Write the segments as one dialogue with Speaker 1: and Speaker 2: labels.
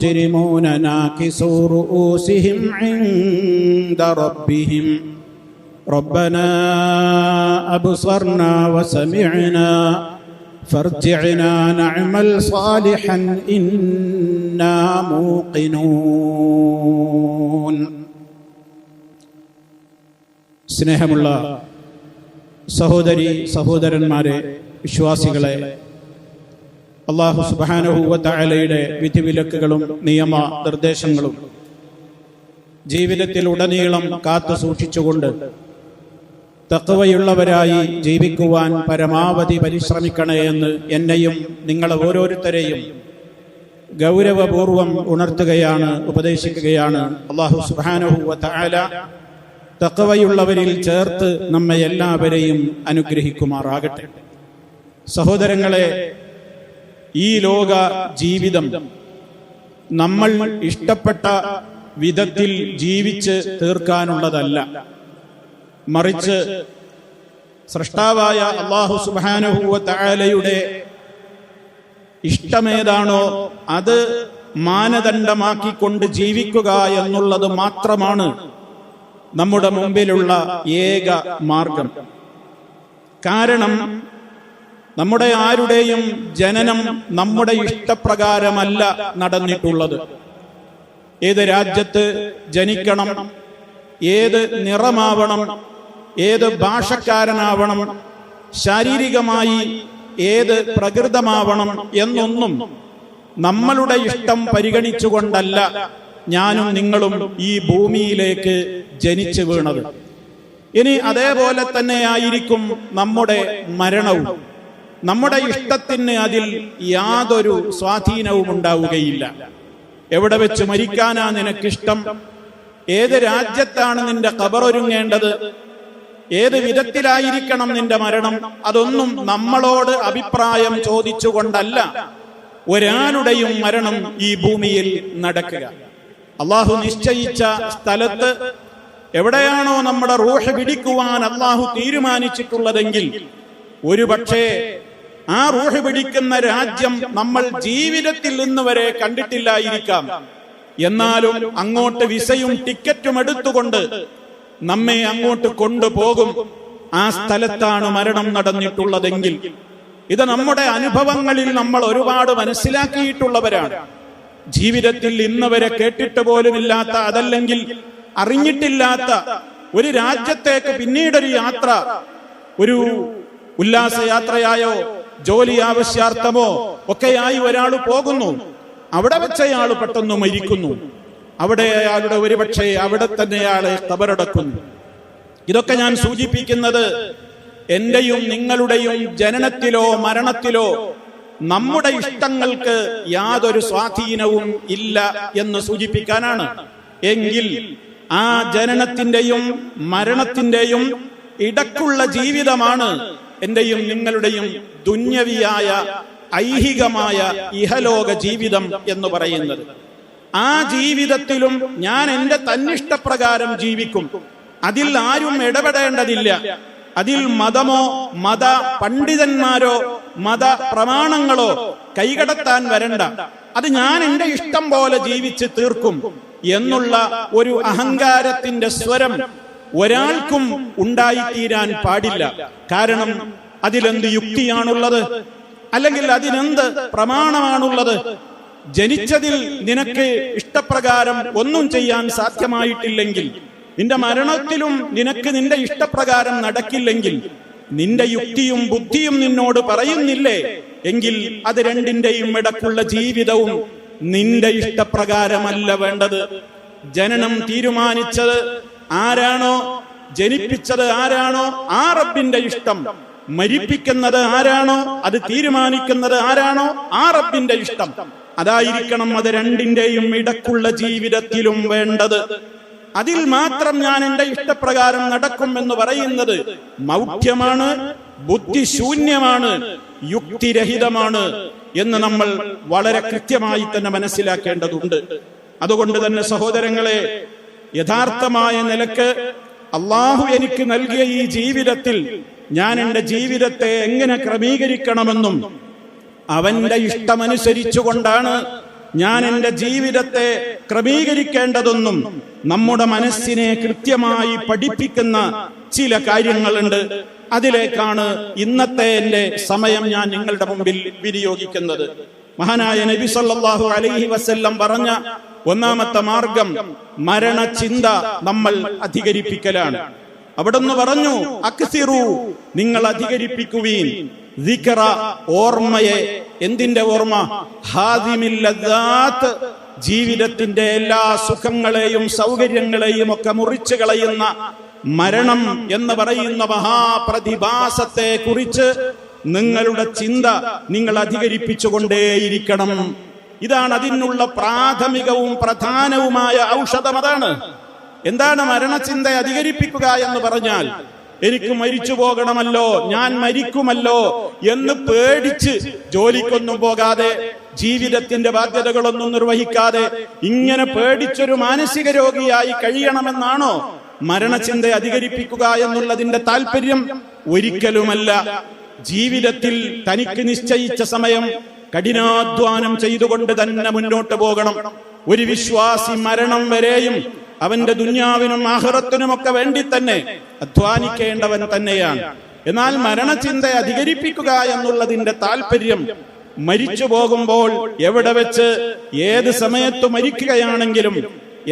Speaker 1: المجرمون ناكسوا رؤوسهم عند ربهم ربنا أبصرنا وسمعنا فارجعنا نعمل صالحا إنا موقنون. സ്നേഹമുള്ള സഹോദരി സഹോദരന്മാരെ, വിശ്വാസികളെ, അല്ലാഹു സുബ്ഹാനഹു വ തആലയുടെ വിധിവിലക്കുകളും നിയമ നിർദ്ദേശങ്ങളും ജീവിതത്തിൽ ഉടനീളം കാത്തു സൂക്ഷിച്ചുകൊണ്ട് തഖ്വയുള്ളവരായി ജീവിക്കുവാൻ പരമാവധി പരിശ്രമിക്കണേ എന്ന് എന്നെയും നിങ്ങളെ ഓരോരുത്തരെയും ഗൗരവപൂർവം ഉണർത്തുകയാണ്, ഉപദേശിക്കുകയാണ്. അല്ലാഹു സുബ്ഹാനഹു വ തആല തഖ്വയുള്ളവരിൽ ചേർത്ത് നമ്മെ എല്ലാവരെയും അനുഗ്രഹിക്കുമാറാകട്ടെ. സഹോദരങ്ങളെ, ഈ ലോക ജീവിതം നമ്മൾ ഇഷ്ടപ്പെട്ട വിധത്തിൽ ജീവിച്ച് തീർക്കാനുള്ളതല്ല, മറിച്ച് സൃഷ്ടാവായ അല്ലാഹു സുബ്ഹാനഹു വ തആലയുടെ ഇഷ്ടമേതാണോ അത് മാനദണ്ഡമാക്കിക്കൊണ്ട് ജീവിക്കുക എന്നുള്ളത് മാത്രമാണ് നമ്മുടെ മുമ്പിലുള്ള ഏക മാർഗം. കാരണം നമ്മുടെ ആരുടെയും ജനനം നമ്മുടെ ഇഷ്ടപ്രകാരമല്ല നടന്നിട്ടുള്ളത്. ഏത് രാജ്യത്ത് ജനിക്കണം, ഏത് നിറമാവണം, ഏത് ഭാഷക്കാരനാവണം, ശാരീരികമായി ഏത് പ്രകൃതമാവണം എന്നൊന്നും നമ്മളുടെ ഇഷ്ടം പരിഗണിച്ചുകൊണ്ടല്ല ഞാനും നിങ്ങളും ഈ ഭൂമിയിലേക്ക് ജനിച്ചു വീണത്. ഇനി അതേപോലെ തന്നെയായിരിക്കും നമ്മുടെ മരണവും. നമ്മുടെ ഇഷ്ടത്തിന് അതിൽ യാതൊരു സ്വാധീനവും ഉണ്ടാവുകയില്ല. എവിടെ വെച്ച് മരിക്കാനാ നിനക്കിഷ്ടം, ഏത് രാജ്യത്താണ് നിന്റെ ഖബറൊരുങ്ങേണ്ടത്, ഏത് വിധത്തിലായിരിക്കണം നിന്റെ മരണം, അതൊന്നും നമ്മളോട് അഭിപ്രായം ചോദിച്ചുകൊണ്ടല്ല ഒരാളുടെയും മരണം ഈ ഭൂമിയിൽ നടക്കുക. അള്ളാഹു നിശ്ചയിച്ച സ്ഥലത്ത് എവിടെയാണോ നമ്മുടെ റൂഹ് പിടിക്കുവാൻ അള്ളാഹു തീരുമാനിച്ചിട്ടുള്ളതെങ്കിൽ ഒരുപക്ഷേ ആ റൂഹ് പിടിക്കുന്ന രാജ്യം നമ്മൾ ജീവിതത്തിൽ നിന്ന് വരെ കണ്ടിട്ടില്ലായിരിക്കാം. എന്നാലും അങ്ങോട്ട് വിസയും ടിക്കറ്റും എടുത്തുകൊണ്ട് നമ്മെ അങ്ങോട്ട് കൊണ്ടുപോകും. ആ സ്ഥലത്താണ് മരണം നടന്നിട്ടുള്ളതെങ്കിൽ ഇത് നമ്മുടെ അനുഭവങ്ങളിൽ നമ്മൾ ഒരുപാട് മനസ്സിലാക്കിയിട്ടുള്ളവരാണ്. ജീവിതത്തിൽ ഇന്ന് വരെ കേട്ടിട്ട് പോലുമില്ലാത്ത, അതല്ലെങ്കിൽ അറിഞ്ഞിട്ടില്ലാത്ത ഒരു രാജ്യത്തേക്ക് പിന്നീടൊരു യാത്ര, ഒരു ഉല്ലാസയാത്രയായോ ജോലി ആവശ്യാർത്ഥമോ ഒക്കെയായി ഒരാൾ പോകുന്നു. അവിടെ വെച്ച് അയാൾ പെട്ടെന്ന് മരിക്കുന്നു. അവിടെ അയാളുടെ ഒരുപക്ഷെ അവിടെ തന്നെ അയാളെ ഖബറടക്കുന്നു. ഇതൊക്കെ ഞാൻ സൂചിപ്പിക്കുന്നത് എന്റെയും നിങ്ങളുടെയും ജനനത്തിലോ മരണത്തിലോ നമ്മുടെ ഇഷ്ടങ്ങൾക്ക് യാതൊരു സ്വാധീനവും ഇല്ല എന്ന് സൂചിപ്പിക്കാനാണ്. എങ്കിൽ ആ ജനനത്തിന്റെയും മരണത്തിന്റെയും ഇടക്കുള്ള ജീവിതമാണ് എന്റെയും നിങ്ങളുടെയും ദുന്യവിയായ ഐഹികമായ ഇഹലോക ജീവിതം എന്ന് പറയുന്നത്. ആ ജീവിതത്തിലും ഞാൻ എന്റെ തന്നിഷ്ടപ്രകാരം ജീവിക്കും. അതിൽ ആരും ഇടപെടേണ്ടതില്ല. അതിൽ മതമോ മത പണ്ഡിതന്മാരോ മത പ്രമാണങ്ങളോ കൈകടത്താൻ വരണ്ട. അത് ഞാൻ എന്റെ ഇഷ്ടം പോലെ ജീവിച്ച് തീർക്കും എന്നുള്ള ഒരു അഹങ്കാരത്തിന്റെ സ്വരം ഒരാൾക്കും ഉണ്ടായിത്തീരാൻ പാടില്ല. കാരണം അതിലെന്ത് യുക്തിയാണുള്ളത്, അല്ലെങ്കിൽ അതിനെന്ത് പ്രമാണമാണുള്ളത്? ജനിച്ചതിൽ നിനക്ക് ഇഷ്ടപ്രകാരം ഒന്നും ചെയ്യാൻ സാധ്യമായിട്ടില്ലെങ്കിൽ, നിന്റെ മരണത്തിലും നിനക്ക് നിന്റെ ഇഷ്ടപ്രകാരം നടക്കില്ലെങ്കിൽ, നിന്റെ യുക്തിയും ബുദ്ധിയും നിന്നോട് പറയുന്നില്ലേ എങ്കിൽ അത് രണ്ടിന്റെയും ഇടക്കുള്ള ജീവിതവും നിന്റെ ഇഷ്ടപ്രകാരമല്ല വേണ്ടത്. ജനനം തീരുമാനിച്ചത് ആരാണോ, ജനിപ്പിച്ചത് ആരാണോ ആ റബ്ബിന്റെ ഇഷ്ടം, മരിപ്പിക്കുന്നത് ആരാണോ, അത് തീരുമാനിക്കുന്നത് ആരാണോ ആ റബ്ബിന്റെ ഇഷ്ടം, അതായിരിക്കണം അത് രണ്ടിന്റെയും ഇടക്കുള്ള ജീവിതത്തിലും വേണ്ടത്. അതിൽ മാത്രം ഞാൻ എന്റെ ഇഷ്ടപ്രകാരം നടക്കും എന്ന് പറയുന്നത് മൗഢ്യമാണ്, ബുദ്ധിശൂന്യമാണ്, യുക്തിരഹിതമാണ് എന്ന് നമ്മൾ വളരെ കൃത്യമായി തന്നെ മനസ്സിലാക്കേണ്ടതുണ്ട്. അതുകൊണ്ട് തന്നെ സഹോദരങ്ങളെ, യഥാർത്ഥമായ നിലക്ക് അള്ളാഹു എനിക്ക് നൽകിയ ഈ ജീവിതത്തിൽ ഞാൻ എന്റെ ജീവിതത്തെ എങ്ങനെ ക്രമീകരിക്കണമെന്നും അവന്റെ ഇഷ്ടമനുസരിച്ചുകൊണ്ടാണ് ഞാൻ എൻ്റെ ജീവിതത്തെ ക്രമീകരിക്കേണ്ടതൊന്നും നമ്മുടെ മനസ്സിനെ കൃത്യമായി പഠിപ്പിക്കുന്ന ചില കാര്യങ്ങളുണ്ട്. അതിലേക്കാണ് ഇന്നത്തെ എൻ്റെ സമയം ഞാൻ നിങ്ങളുടെ മുമ്പിൽ വിനിയോഗിക്കുന്നത്. മഹാനായ നബി സല്ലല്ലാഹു അലൈഹി വസല്ലം പറഞ്ഞ ഒന്നാമത്തെ മാർഗം മരണചിന്ത നമ്മൾ അധികരിപ്പിക്കലാണ്. അവിടുന്ന് പറഞ്ഞു, അക്സിറു, നിങ്ങൾ അധികരിപ്പിക്കുവീൻ, ദിക്റ, ഓർമ്മയെ. എന്തിന്റെ ഓർമ്മ? ഹാദിമിൽ ലദ്ദാത്ത്, ജീവിതത്തിന്റെ എല്ലാ സുഖങ്ങളെയും സൗകര്യങ്ങളെയും ഒക്കെ മുറിച്ചു കളയുന്ന മരണം എന്ന് പറയുന്ന മഹാപ്രതിഭാസത്തെ കുറിച്ച് നിങ്ങളുടെ ചിന്ത നിങ്ങൾ അധികരിപ്പിച്ചുകൊണ്ടേയിരിക്കണം. ഇതാണ് അതിനുള്ള പ്രാഥമികവും പ്രധാനവുമായ ഔഷധം. അതാണ്. എന്താണ് മരണചിന്ത അധികരിപ്പിക്കുക എന്ന് പറഞ്ഞാൽ? എനിക്ക് മരിച്ചു പോകണമല്ലോ, ഞാൻ മരിക്കുമല്ലോ എന്ന് പേടിച്ച് ജോലിക്കൊന്നും പോകാതെ, ജീവിതത്തിന്റെ ബാധ്യതകളൊന്നും നിർവഹിക്കാതെ ഇങ്ങനെ പേടിച്ചൊരു മാനസിക രോഗിയായി കഴിയണമെന്നാണോ മരണചിന്ത അധികരിപ്പിക്കുക എന്നുള്ളതിന്റെ താല്പര്യം? ഒരിക്കലുമല്ല. ജീവിതത്തിൽ തനിക്ക് നിശ്ചയിച്ച സമയം കഠിനാധ്വാനം ചെയ്തുകൊണ്ട് തന്നെ മുന്നോട്ട് പോകണം. ഒരു വിശ്വാസി മരണം വരെയും അവന്റെ ദുനിയാവിനും ആഖിറത്തിനുമൊക്കെ വേണ്ടി തന്നെ അധ്വാനിക്കേണ്ടവൻ തന്നെയാണ്. എന്നാൽ മരണചിന്ത അധികരിപ്പിക്കുക എന്നുള്ളതിന്റെ താല്പര്യം മരിച്ചു പോകുമ്പോൾ എവിടെ വെച്ച് ഏത് സമയത്ത് മരിക്കുകയാണെങ്കിലും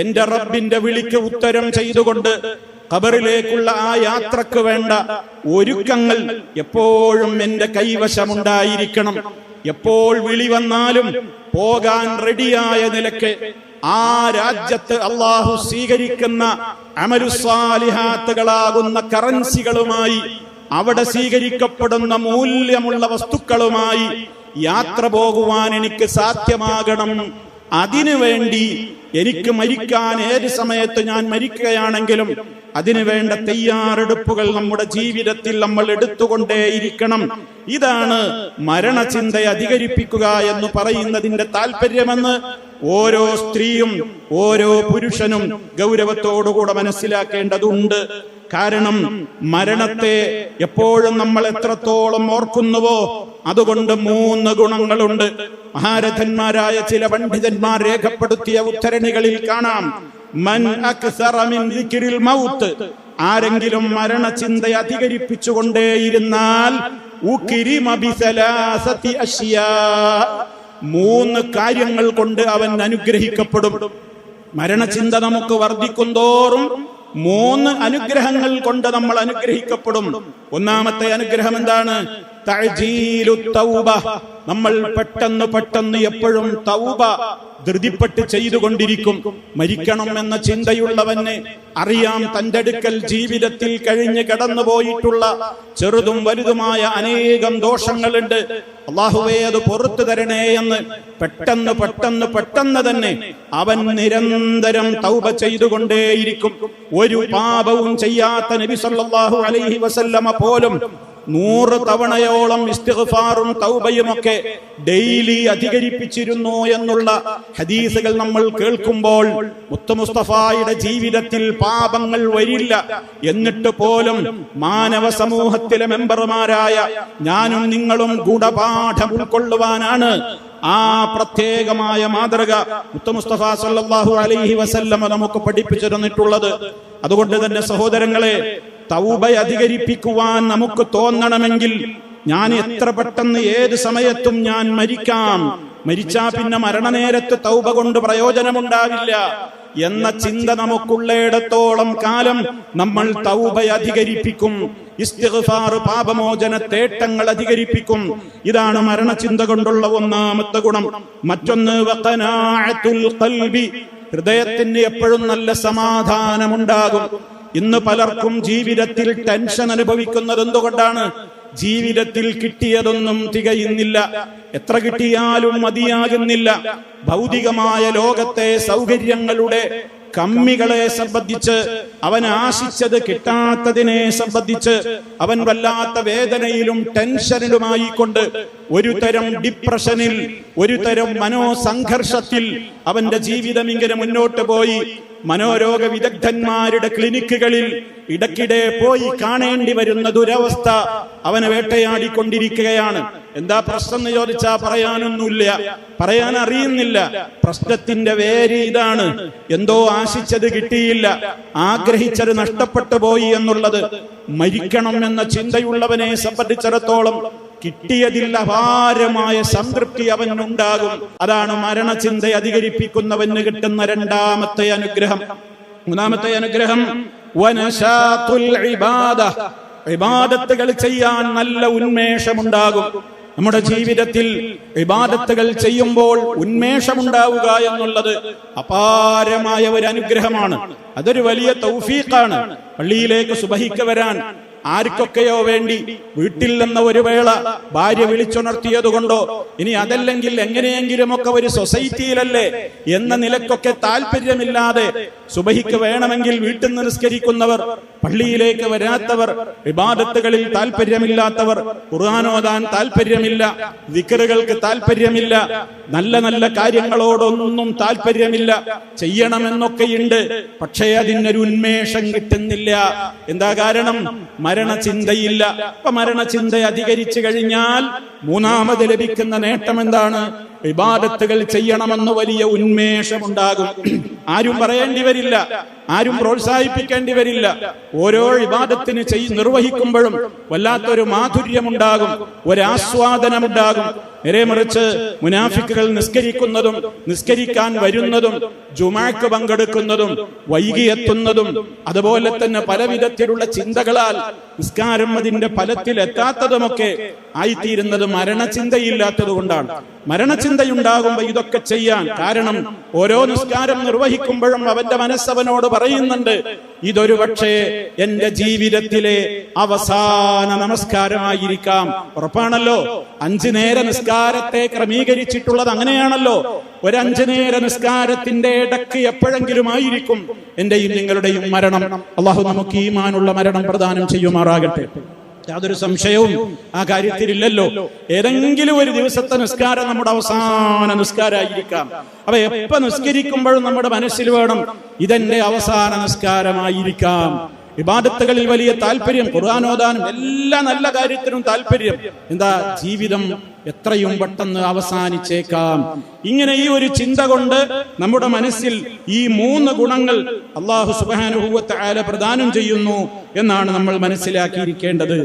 Speaker 1: എന്റെ റബ്ബിന്റെ വിളിക്ക് ഉത്തരം ചെയ്തുകൊണ്ട് ഖബറിലേക്കുള്ള ആ യാത്രക്ക് വേണ്ട ഒരുക്കങ്ങൾ എപ്പോഴും എന്റെ കൈവശമുണ്ടായിരിക്കണം. എപ്പോൾ വിളി വന്നാലും പോകാൻ റെഡിയായ നിലക്ക് ആ രാജ്യത്ത് അള്ളാഹു സ്വീകരിക്കുന്ന അമലുസ്സാലിഹാത്തുകളാകുന്ന കറൻസികളുമായി, അവിടെ സ്വീകരിക്കപ്പെടുന്ന മൂല്യമുള്ള വസ്തുക്കളുമായി യാത്ര പോകുവാൻ എനിക്ക് സാധ്യമാകണം. അതിനുവേണ്ടി എനിക്ക് മരിക്കാൻ ഏത് സമയത്ത് ഞാൻ മരിക്കുകയാണെങ്കിലും അതിനു വേണ്ട തയ്യാറെടുപ്പുകൾ നമ്മുടെ ജീവിതത്തിൽ നമ്മൾ എടുത്തുകൊണ്ടേയിരിക്കണം. ഇതാണ് മരണചിന്ത അധികരിപ്പിക്കുക എന്ന് പറയുന്നതിന്റെ താല്പര്യമെന്ന് ഓരോ സ്ത്രീയും ഓരോ പുരുഷനും ഗൗരവത്തോടുകൂടെ മനസ്സിലാക്കേണ്ടതുണ്ട്. കാരണം മരണത്തെ എപ്പോഴും നമ്മൾ എത്രത്തോളം ഓർക്കുന്നുവോ അതുകൊണ്ട് 3 ഗുണങ്ങളുണ്ട്. മഹാരഥന്മാരായ ചില പണ്ഡിതന്മാർ രേഖപ്പെടുത്തിയ ഉദ്ധരണികളിൽ കാണാം, മൻ അക്സറ മിൻ ദിക്രിൽ മൗത്ത്, ആരെങ്കിലും മരണചിന്ത അധികരിപ്പിച്ചുകൊണ്ടേയിരുന്നാൽ ഉക്രിമ ബിസലാസതി അഷ്യാ, 3 കാര്യങ്ങൾ കൊണ്ട് അവൻ അനുഗ്രഹിക്കപ്പെടും. മരണചിന്ത നമുക്ക് വർദ്ധിക്കും തോറും 3 അനുഗ്രഹങ്ങൾ കൊണ്ട് നമ്മൾ അനുഗ്രഹിക്കപ്പെടും. ഒന്നാമത്തെ അനുഗ്രഹം എന്താണ്? തഅജീലു തൗബ, നമ്മൾ പെട്ടെന്ന് എപ്പോഴും തൗബ ധൃതിപ്പെട്ട് ചെയ്തുകൊണ്ടിരിക്കും. മരിക്കണം എന്ന ചിന്തയുള്ളവന് അറിയാം തന്റെ അടുക്കൽ ജീവിതത്തിൽ കഴിഞ്ഞ് കടന്നുപോയിട്ടുള്ള ചെറുതും വലുതുമായ അനേകം ദോഷങ്ങളുണ്ട്. അല്ലാഹുവേ അത് പുറത്തു തരണേ എന്ന് പെട്ടെന്ന് തന്നെ അവൻ നിരന്തരം തൗബ ചെയ്തുകൊണ്ടേയിരിക്കും. ഒരു പാപവും ചെയ്യാത്ത നബി സല്ലല്ലാഹു അലൈഹി വസല്ലമ പോലും 100 തവണയോളം ഇസ്തിഗ്ഫാറും തൗബയുമൊക്കെ ഡെയിലി അധികരിപ്പിച്ചിരുന്നു എന്നുള്ള ഹദീസുകൾ നമ്മൾ കേൾക്കുമ്പോൾ മുത്ത് മുസ്തഫായുടെ ജീവിതത്തിൽ പാപങ്ങൾ വരില്ല. എന്നിട്ട് പോലും മാനവ സമൂഹത്തിലെ മെമ്പർമാരായ ഞാനും നിങ്ങളും ഗുണപാഠം ഉൾക്കൊള്ളുവാനാണ് ആ പ്രത്യേകമായ മാതൃക മുത്ത് മുസ്തഫ സല്ലല്ലാഹു അലൈഹി വസല്ലമ നമുക്ക് പഠിപ്പിച്ചു തന്നിട്ടുള്ളത്. അതുകൊണ്ട് തന്നെ സഹോദരങ്ങളെ, തൗബ അധികരിപ്പിക്കുവാൻ നമുക്ക് തോന്നണമെങ്കിൽ ഞാൻ എത്ര പെട്ടെന്ന് ഏത് സമയത്തും ഞാൻ മരിക്കാം, മരിച്ചാ പിന്നെ മരണനേരത്ത് തൗബ കൊണ്ട് പ്രയോജനമുണ്ടാവില്ല എന്ന ചിന്ത നമുക്കുള്ളയിടത്തോളം കാലം നമ്മൾ തൗബ അധികരിപ്പിക്കും. ഇസ്തിഗ്ഫാർ പാപമോചന തേട്ടങ്ങൾ അധികരിപ്പിക്കും. ഇതാണ് മരണചിന്ത കൊണ്ടുള്ള ഒന്നാമത്തെ ഗുണം. മറ്റൊന്ന് വഖനാഅത്തുൽ ഖൽബി, ഹൃദയത്തിന് എപ്പോഴും നല്ല സമാധാനമുണ്ടാകും. ഇന്ന് പലർക്കും ജീവിതത്തിൽ ടെൻഷൻ അനുഭവിക്കുന്നത് എന്തുകൊണ്ടാണ്? ജീവിതത്തിൽ കിട്ടിയതൊന്നും തികയുന്നില്ല, എത്ര കിട്ടിയാലും മതിയാകുന്നില്ല. ഭൗതികമായ ലോകത്തെ സൗകര്യങ്ങളുടെ കമ്മികളെ സംബന്ധിച്ച് അവൻ ആശിച്ചത് കിട്ടാത്തതിനെ സംബന്ധിച്ച് അവൻ വല്ലാത്ത വേദനയിലും ടെൻഷനിലുമായിക്കൊണ്ട് ഒരു തരം ഡിപ്രഷനിൽ, ഒരു തരം മനോസംഘർഷത്തിൽ അവന്റെ ജീവിതം ഇങ്ങനെ മുന്നോട്ട് പോയി. മനോരോഗ വിദഗ്ധന്മാരുടെ ക്ലിനിക്കുകളിൽ ഇടയ്ക്കിടെ പോയി കാണേണ്ടി വരുന്ന ദുരവസ്ഥ അവനെ വേട്ടയാടിക്കൊണ്ടിരിക്കുകയാണ്. എന്താ പ്രശ്നം എന്ന് ചോദിച്ചാ പറയാനൊന്നുമില്ല, പറയാൻ അറിയുന്നില്ല. പ്രശ്നത്തിന്റെ വേര് ഇതാണ്: എന്തോ ആശിച്ചത് കിട്ടിയില്ല, ആഗ്രഹിച്ചത് നഷ്ടപ്പെട്ടു പോയി എന്നുള്ളത്. മരിക്കണം എന്ന ചിന്തയുള്ളവനെ സംബന്ധിച്ചിടത്തോളം കിട്ടിയതിൽ അപാരമായ സംതൃപ്തി അവനുണ്ടാകും. അതാണ് മരണചിന്ത അധികരിപ്പിക്കുന്നവന് കിട്ടുന്ന രണ്ടാമത്തെ അനുഗ്രഹം. മൂന്നാമത്തെ അനുഗ്രഹം വനശാത്തുൽ ഇബാദ, ഇബാദത്തുകൾ ചെയ്യാൻ നല്ല ഉന്മേഷമുണ്ടാകും. നമ്മുടെ ജീവിതത്തിൽ ഇബാദത്തുകൾ ചെയ്യുമ്പോൾ ഉന്മേഷമുണ്ടാവുക എന്നുള്ളത് അപാരമായ ഒരു അനുഗ്രഹമാണ്. അതൊരു വലിയ തൗഫീഖാണ്. പള്ളിയിലേക്ക് സുബഹിക്ക് വരാൻ ആർക്കൊക്കെയോ വേണ്ടി വീട്ടിൽ നിന്ന് ഒരു വേള ഭാര്യ വിളിച്ചുണർത്തിയത് കൊണ്ടോ, ഇനി അതല്ലെങ്കിൽ എങ്ങനെയെങ്കിലുമൊക്കെ ഒരു സൊസൈറ്റിയിലല്ലേ എന്ന നിലക്കൊക്കെ താല്പര്യമില്ലാതെ സുബഹിക്ക് വേണമെങ്കിൽ വീട്ടിൽ നിന്ന് നിസ്കരിക്കുന്നവർ, പള്ളിയിലേക്ക് വരാത്തവർ, ഇബാദത്തുകളിൽ താല്പര്യമില്ലാത്തവർ, ഖുർആൻ ഓതാൻ താല്പര്യമില്ല, ദിക്റുകൾക്ക് താല്പര്യമില്ല, നല്ല നല്ല കാര്യങ്ങളോടൊന്നും താല്പര്യമില്ല, ചെയ്യണമെന്നൊക്കെയുണ്ട്, പക്ഷേ അതിനൊരു ഉന്മേഷം കിട്ടുന്നില്ല. എന്താ കാരണം? മരണചിന്തയില്ല. അപ്പൊ മരണചിന്ത അധികരിച്ചു കഴിഞ്ഞാൽ മൂന്നാമത് ലഭിക്കുന്ന നേട്ടം എന്താണ്? ഇബാദത്തുകൾ ചെയ്യണമെന്ന് വലിയ ഉന്മേഷമുണ്ടാകും. ആരും പറയേണ്ടി വരില്ല, ആരും പ്രോത്സാഹിപ്പിക്കേണ്ടി വരില്ല. ഓരോ ഇബാദത്തിന് നിർവഹിക്കുമ്പോഴും വല്ലാത്തൊരു മാധുര്യമുണ്ടാകും, ഒരാസ്വാദനമുണ്ടാകും. നേരെ മറിച്ച് മുനാഫിക്കുകൾ നിസ്കരിക്കുന്നതും നിസ്കരിക്കാൻ വരുന്നതും ജുമാക്ക് പങ്കെടുക്കുന്നതും വൈകിയെത്തുന്നതും അതുപോലെ തന്നെ പല വിധത്തിലുള്ള ചിന്തകളാൽ നിസ്കാരം അതിന്റെ ഫലത്തിൽ എത്താത്തതുമൊക്കെ ആയിത്തീരുന്നത് മരണചിന്തയില്ലാത്തത് കൊണ്ടാണ്. മരണചിന്തയുണ്ടാകുമ്പോൾ ഇതൊക്കെ ചെയ്യാൻ കാരണം ഓരോ നിസ്കാരം നിർവഹിക്കുമ്പോഴും അവന്റെ മനസ്സവനോട് പറയുന്നുണ്ട്, ഇതൊരു പക്ഷേ എന്റെ ജീവിതത്തിലെ അവസാന നമസ്കാരമായിരിക്കാം. ഉറപ്പാണല്ലോ, 5 നേര നിസ്കാരത്തെ ക്രമീകരിച്ചിട്ടുള്ളത് അങ്ങനെയാണല്ലോ. ഒരു 5 നേര നിസ്കാരത്തിന്റെ ഇടയ്ക്ക് എപ്പോഴെങ്കിലും ആയിരിക്കും എന്റെയും നിങ്ങളുടെയും മരണം. അള്ളാഹു നമുക്ക് ഈമാനുള്ള മരണം പ്രദാനം ചെയ്യുമാറാകട്ടെ. യാതൊരു സംശയവും ആ കാര്യത്തിലില്ലല്ലോ. ഏതെങ്കിലും ഒരു ദിവസത്തെ നിസ്കാരം നമ്മുടെ അവസാന നിസ്കാരമായിരിക്കാം. അപ്പൊ എപ്പോ നിസ്കരിക്കുമ്പോഴും നമ്മുടെ മനസ്സിൽ വേണം, ഇതെന്റെ അവസാന നിസ്കാരമായിരിക്കാം. ഇബാദത്തുകളിൽ വലിയ താല്പര്യം, ഖുർആൻ ഓതാനും എല്ലാ നല്ല കാര്യത്തിനും താല്പര്യം. എന്താ? ജീവിതം എത്രയും പെട്ടെന്ന് അവസാനിച്ചേക്കാം. ഇങ്ങനെ ഈ ഒരു ചിന്ത കൊണ്ട് നമ്മുടെ മനസ്സിൽ ഈ 3 ഗുണങ്ങൾ അല്ലാഹു സുബ്ഹാനഹു വ തആല പ്രദാനം ചെയ്യുന്നു എന്നാണ് നമ്മൾ മനസ്സിലാക്കിയിരിക്കേണ്ടത്.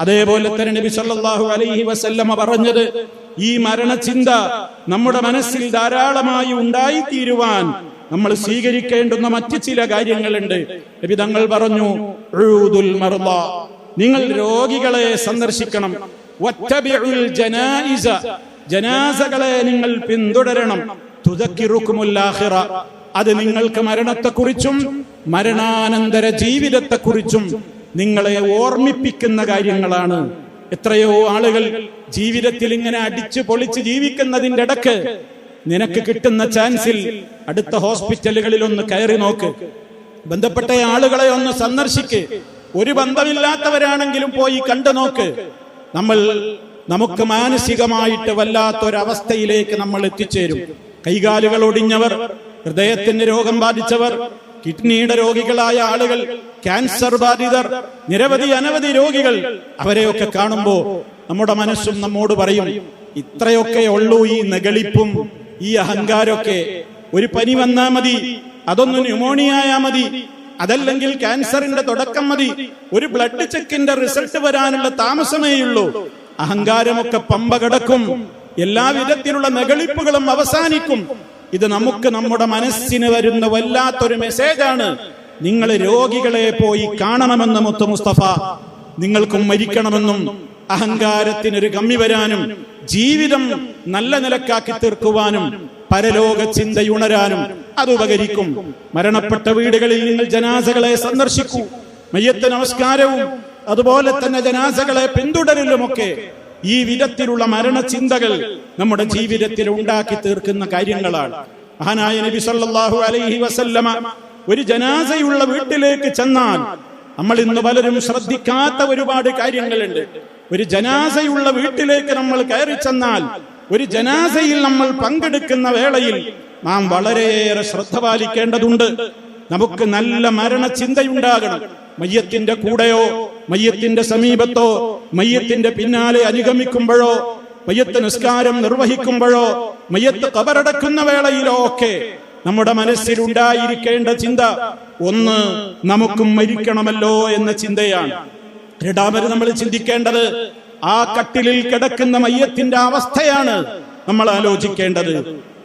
Speaker 1: അതേപോലെ തന്നെ നബി സല്ലല്ലാഹു അലൈഹി വസല്ലമ പറഞ്ഞത്, ഈ മരണചിന്ത നമ്മുടെ മനസ്സിൽ ധാരാളമായി ഉണ്ടായിത്തീരുവാൻ നമ്മൾ സ്വീകരിക്കേണ്ടുന്ന മറ്റു ചില കാര്യങ്ങളുണ്ട്. നബി തങ്ങൾ പറഞ്ഞു, ഉഊദുൽ മർള, നിങ്ങൾ രോഗികളെ സന്ദർശിക്കണം. വത്തബിഉൽ ജനായിസ, ജനാസകളെ നിങ്ങൾ പിന്തുടരണം. തുദക്കിറുക്കുമുൽ ആഖിറ, അത് നിങ്ങൾക്ക് മരണത്തെക്കുറിച്ചും മരണാനന്തര ജീവിതത്തെക്കുറിച്ചും നിങ്ങളെ ഓർമ്മിപ്പിക്കുന്ന കാര്യങ്ങളാണ്. എത്രയോ ആളുകൾ ജീവിതത്തിൽ ഇങ്ങനെ അടിച്ചു പൊളിച്ച് ജീവിക്കുന്നതിന്റെ ഇടക്ക് നിനക്ക് കിട്ടുന്ന ചാൻസിൽ അടുത്ത ഹോസ്പിറ്റലുകളിൽ ഒന്ന് കയറി നോക്ക്, ബന്ധപ്പെട്ട ആളുകളെ ഒന്ന് സന്ദർശിക്ക്, ഒരു ബന്ധമില്ലാത്തവരാണെങ്കിലും പോയി കണ്ടു നോക്ക്. നമുക്ക് മാനസികമായിട്ട് വല്ലാത്തൊരവസ്ഥയിലേക്ക് നമ്മൾ എത്തിച്ചേരും. കൈകാലുകൾ ഒടിഞ്ഞവർ, ഹൃദയത്തിന് രോഗം ബാധിച്ചവർ, കിഡ്നിയുടെ രോഗികളായ ആളുകൾ, ക്യാൻസർ ബാധിതർ, അനവധി രോഗികൾ, അവരെയൊക്കെ കാണുമ്പോ നമ്മുടെ മനസ്സും നമ്മോട് പറയും, ഇത്രയൊക്കെ ഉള്ളൂ ഈ നെഗളിപ്പും ഈ അഹങ്കാരമൊക്കെ. ഒരു പനി വന്നാ മതി, അതൊന്ന് ന്യൂമോണിയ ആയാ മതി, അതല്ലെങ്കിൽ ക്യാൻസറിന്റെ തുടക്കം മതി, ഒരു ബ്ലഡ് ചെക്കിന്റെ റിസൾട്ട് വരാനുള്ള താമസമേയുള്ളൂ. അഹങ്കാരമൊക്കെ പമ്പ കിടക്കും, എല്ലാ വിധത്തിലുള്ള നെഗളിപ്പുകളും അവസാനിക്കും. ഇത് നമുക്ക് നമ്മുടെ മനസ്സിന് വരുന്ന വല്ലാത്തൊരു മെസ്സേജാണ്. നിങ്ങൾ രോഗികളെ പോയി കാണണമെന്ന് മുത്ത് മുസ്തഫ, നിങ്ങൾക്കും മരിക്കണമെന്നും അഹങ്കാരത്തിനൊരു കമ്മി വരാനും ജീവിതം നല്ല നിലക്കാക്കി തീർക്കുവാനും പരലോക ചിന്തയുണരാനും അത് ഉപകരിക്കും. മരണപ്പെട്ട വീടുകളിൽ നിങ്ങൾ ജനാസകളെ സന്ദർശിക്കൂ. മയ്യത്ത് നമസ്കാരവും അതുപോലെ തന്നെ ജനാസകളെ പിന്തുടരലുമൊക്കെ ഈ വിധത്തിലുള്ള മരണചിന്തകൾ നമ്മുടെ ജീവിതത്തിൽ ഉണ്ടാക്കി തീർക്കുന്ന കാര്യങ്ങളാണ്. മഹാനായ നബി സല്ലല്ലാഹു അലൈഹി വസല്ലമ ഒരു ജനാസയുള്ള വീട്ടിലേക്ക് ചെന്നാൽ നമ്മൾ ഇന്ന് പലരും ശ്രദ്ധിക്കാത്ത ഒരുപാട് കാര്യങ്ങളുണ്ട്. ഒരു ജനാസയുള്ള വീട്ടിലേക്ക് നമ്മൾ കയറി ചെന്നാൽ, ഒരു ജനാസയിൽ നമ്മൾ പങ്കെടുക്കുന്ന വേളയിൽ നാം വളരെയേറെ ശ്രദ്ധ പാലിക്കേണ്ടതുണ്ട്. നമുക്ക് നല്ല മരണചിന്തയുണ്ടാകണം. മയ്യത്തിന്റെ കൂടെയോ മയ്യത്തിന്റെ സമീപത്തോ മയ്യത്തിന്റെ പിന്നാലെ അനുഗമിക്കുമ്പോഴോ മയ്യത്ത് നിസ്കാരം നിർവഹിക്കുമ്പോഴോ മയ്യത്ത് ഖബറടക്കുന്ന വേളയിലോ ഒക്കെ നമ്മുടെ മനസ്സിലുണ്ടായിരിക്കേണ്ട ചിന്ത ഒന്ന്, നമുക്കും മരിക്കണമല്ലോ എന്ന ചിന്തയാണ്. രണ്ടാമത് നമ്മൾ ചിന്തിക്കേണ്ടത് ആ കട്ടിലിൽ കിടക്കുന്ന മയ്യത്തിന്റെ അവസ്ഥയാണ് നമ്മൾ ആലോചിക്കേണ്ടത്.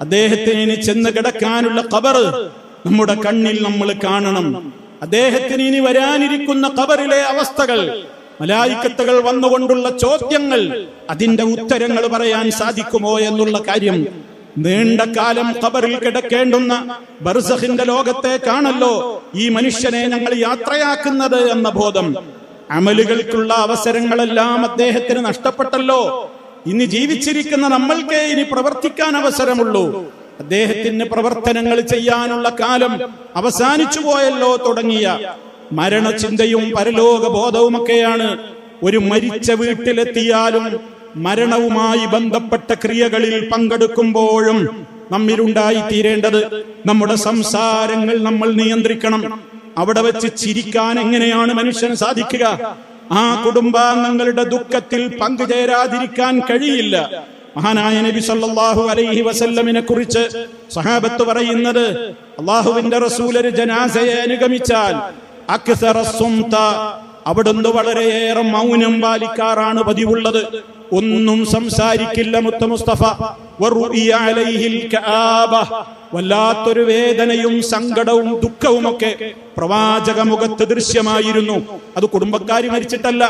Speaker 1: അദ്ദേഹത്തിന് ചെന്ന് കിടക്കാനുള്ള ഖബർ നമ്മുടെ കണ്ണിൽ നമ്മൾ കാണണം. അദ്ദേഹത്തിന് ഇനി വരാനിരിക്കുന്ന ഖബറിലെ അവസ്ഥകൾ, മലായിക്കത്തുകൾ വന്നുകൊണ്ടുള്ള ചോദ്യങ്ങൾ, അതിന്റെ ഉത്തരങ്ങൾ പറയാൻ സാധിക്കുമോ എന്നുള്ള കാര്യം. നീണ്ട കാലം ഖബറിൽ കിടക്കേണ്ടുന്ന ബർസഖിന്റെ ലോകത്തേക്കാണല്ലോ ഈ മനുഷ്യനെ ഞങ്ങൾ യാത്രയാക്കുന്നത് എന്ന ബോധം. അമലുകൾക്കുള്ള അവസരങ്ങളെല്ലാം അദ്ദേഹത്തിന് നഷ്ടപ്പെട്ടല്ലോ. ഇനി ജീവിച്ചിരിക്കുന്ന നമ്മൾക്കേ ഇനി പ്രവർത്തിക്കാൻ അവസരമുള്ളൂ. അദ്ദേഹത്തിന് പ്രവർത്തനങ്ങൾ ചെയ്യാനുള്ള കാലം അവസാനിച്ചു പോയല്ലോ തുടങ്ങിയ മരണചിന്തയും പരലോക ബോധവുമൊക്കെയാണ് ഒരു മരിച്ച വീട്ടിലെത്തിയാലും മരണവുമായി ബന്ധപ്പെട്ട ക്രിയകളിൽ പങ്കെടുക്കുമ്പോഴും നമ്മിലുണ്ടായി തീരേണ്ടത്. നമ്മുടെ സംസാരങ്ങൾ നമ്മൾ നിയന്ത്രിക്കണം. അവിടെ വെച്ച് ചിരിക്കാൻ എങ്ങനെയാണ് മനുഷ്യന് സാധിക്കുക? ആ കുടുംബാംഗങ്ങളുടെ ദുഃഖത്തിൽ പങ്കുചേരാതിരിക്കാൻ കഴിയില്ല. മഹാനായ നബി സല്ലല്ലാഹു അലൈഹി വസല്ലമിനെ കുറിച്ച് സഹാബത്ത് പറയുന്നത്, അള്ളാഹുവിന്റെ റസൂൽ ഒരു ജനാസയെ അനുഗമിച്ചാൽ അക്സറ സുംത, അവിടുന്ന് വളരെയേറെ മൗനം പാലിക്കാറാണ് പതിവുള്ളത്. ഒന്നും സംസാരിക്കില്ല മുത്ത മുസ്തഫ. വറുഇയ അലൈഹിൽ കആബ, വല്ലാത്തൊരു വേദനയും സങ്കടവും ദുഃഖവുമൊക്കെ പ്രവാചക മുഖത്ത് ദൃശ്യമായിരുന്നു. അത് കുടുംബക്കാരി മരിച്ചിട്ടല്ല.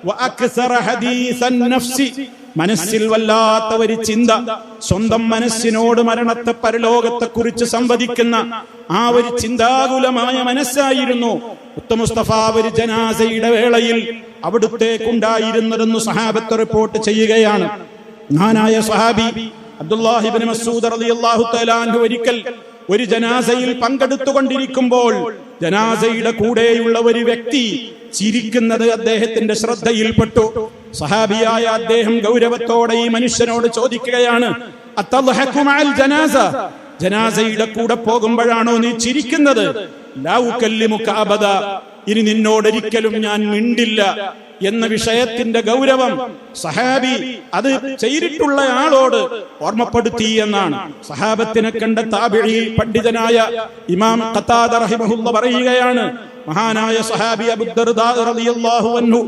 Speaker 1: വഅക്സറ ഹദീസൻ നഫ്സി, മനസ്സിൽ വല്ലാത്ത ഒരു ചിന്ത, സ്വന്തം മനസ്സിനോട് മരണത്തെ പരലോകത്തെ കുറിച്ച് സംവദിക്കുന്ന ആ ഒരു ചിന്താകുലമായ മനസ്സായിരുന്നു മുസ്തഫ ഒരു ജനാസയുടെ വേളയിൽ അവിടുത്തേക്കുണ്ടായിരുന്നതെന്ന് സഹാബത്ത് റിപ്പോർട്ട് ചെയ്യുകയാണ്. മഹാനായ സഹാബി അബ്ദുല്ലാഹി ഇബ്നു മസ്ഊദ് റളിയല്ലാഹു തആല അൻഹു ഒരിക്കൽ ഒരു ജനാസയിൽ പങ്കെടുത്തുകൊണ്ടിരിക്കുമ്പോൾ ജനാസയുടെ കൂടെയുള്ള ഒരു വ്യക്തി ചിരിക്കുന്നത് അദ്ദേഹത്തിന്റെ ശ്രദ്ധയിൽപ്പെട്ടു. സഹാബിയായ അദ്ദേഹം ഗൗരവത്തോടെ ഈ മനുഷ്യനോട് ചോദിക്കുകയാണ്, അത്തദ്ഹകു മഅൽ ജനാസ, ജനാസയുടെ കൂടെ പോകുമ്പോഴാണോ നീ ചിരിക്കുന്നത്? ലാ ഉകല്ലിമുക അബദ, ഇനി നിന്നോടൊരിക്കലും ഞാൻ മിണ്ടില്ല എന്ന വിഷയത്തിന്റെ ഗൗരവം സഹാബി അത് ചെയ്തിട്ടുള്ള ആളോട് ഓർമ്മപ്പെടുത്തി എന്നാണ്. സഹാബത്തിനെ കണ്ട താബിഈ പണ്ഡിതനായ ഇമാം ഖതാദ റഹിമഹുല്ലാഹ് പറയുകയാണ്, മഹാനായ സഹാബി അബൂദർദാ റളിയല്ലാഹു അൻഹു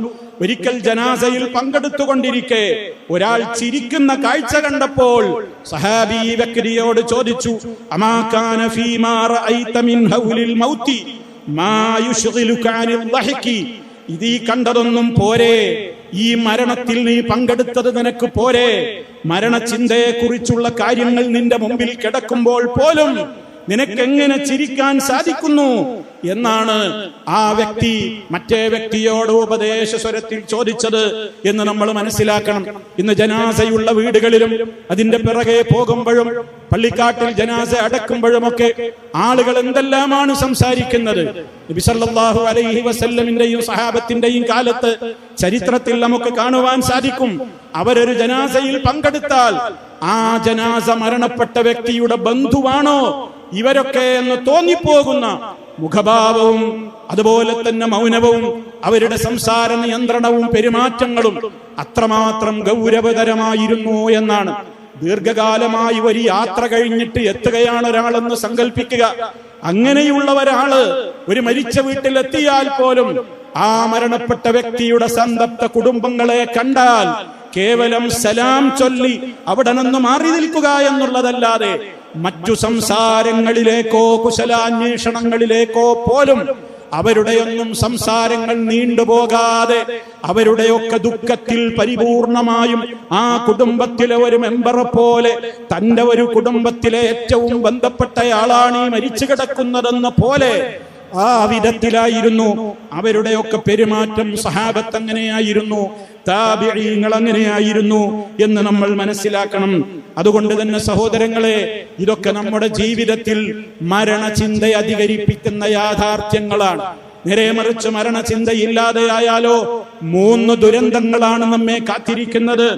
Speaker 1: ഒരിക്കൽ ജനാസയിൽ പങ്കെടുത്തുകൊണ്ടിരിക്കെ ഒരാൾ ചിരിക്കുന്ന കാഴ്ച കണ്ടപ്പോൾ സഹാബി ഈ വ്യക്തിയോട് ചോദിച്ചു, അമാ കാന ഫീമാ റഅയ്ത മിൻ ഹൗലിൽ മൗതി മാ യുശ്ഗിലുക അനിൽ ളഹ്കി, ഇതീ കണ്ടതൊന്നും പോരെ, ഈ മരണത്തിൽ നീ പങ്കെടുത്തത് നിനക്ക് പോരെ? മരണചിന്തയെ കുറിച്ചുള്ള കാര്യങ്ങൾ നിന്റെ മുമ്പിൽ കിടക്കുമ്പോൾ പോലും നിനക്കെങ്ങനെ ചിരിക്കാൻ സാധിക്കുന്നു എന്നാണ് ആ വ്യക്തി മറ്റേ വ്യക്തിയോട് ഉപദേശ സ്വരത്തിൽ ചോദിച്ചത് എന്ന് നമ്മൾ മനസ്സിലാക്കണം. ഇന്ന് ജനാസയുള്ള വീടുകളിലും അതിന്റെ പിറകെ പോകുമ്പോഴും പള്ളിക്കാട്ടിൽ ജനാസ അടക്കുമ്പോഴുമൊക്കെ ആളുകൾ എന്തെല്ലാമാണ് സംസാരിക്കുന്നത്. നബി സല്ലല്ലാഹു അലൈഹി വസല്ലമിന്റെയും സഹാബത്തിന്റെയും കാലത്ത് ചരിത്രത്തിൽ നമുക്ക് കാണുവാൻ സാധിക്കും, അവരൊരു ജനാസയിൽ പങ്കെടുത്താൽ ആ ജനാസ മരണപ്പെട്ട വ്യക്തിയുടെ ബന്ധുവാണോ ഇവരൊക്കെ എന്ന് തോന്നിപ്പോകുന്ന മുഖഭാവവും അതുപോലെ തന്നെ മൗനവും അവരുടെ സംസാര നിയന്ത്രണവും പെരുമാറ്റങ്ങളും അത്രമാത്രം ഗൗരവതരമായിരുന്നു എന്നാണ്. ദീർഘകാലമായി ഒരു യാത്ര കഴിഞ്ഞിട്ട് എത്തുകയാണ് ഒരാളെന്ന് സങ്കല്പിക്കുക. അങ്ങനെയുള്ള ഒരാള് ഒരു മരിച്ച വീട്ടിലെത്തിയാൽ പോലും ആ മരണപ്പെട്ട വ്യക്തിയുടെ സന്തപ്ത കുടുംബങ്ങളെ കണ്ടാൽ കേവലം സലാം ചൊല്ലി അവിടെ നിന്ന് മാറി നിൽക്കുക എന്നുള്ളതല്ലാതെ മറ്റു സംസാരങ്ങളിലേക്കോ കുശലാന്വേഷണങ്ങളിലേക്കോ പോലും അവരുടെയൊന്നും സംസാരങ്ങൾ നീണ്ടുപോകാതെ അവരുടെയൊക്കെ ദുഃഖത്തിൽ പരിപൂർണമായും ആ കുടുംബത്തിലെ ഒരു മെമ്പറെ പോലെ തന്റെ ഒരു കുടുംബത്തിലെ ഏറ്റവും ബന്ധപ്പെട്ടയാളാണ് ഈ മരിച്ചു കിടക്കുന്നതെന്ന പോലെ ആ വിധത്തിലായിരുന്നു അവരുടെയൊക്കെ പെരുമാറ്റം. സഹാബത്ത് അങ്ങനെയായിരുന്നു, താബിഈങ്ങൾ അങ്ങനെയായിരുന്നു എന്ന് നമ്മൾ മനസ്സിലാക്കണം. അതുകൊണ്ട് തന്നെ സഹോദരങ്ങളെ, ഇതൊക്കെ നമ്മുടെ ജീവിതത്തിൽ മരണചിന്ത അധികരിപ്പിക്കുന്ന യാഥാർത്ഥ്യങ്ങളാണ്. നേരെ മറിച്ച് മരണചിന്തയില്ലാതെയായാലോ 3 ദുരന്തങ്ങളാണ് നമ്മെ കാത്തിരിക്കുന്നത്.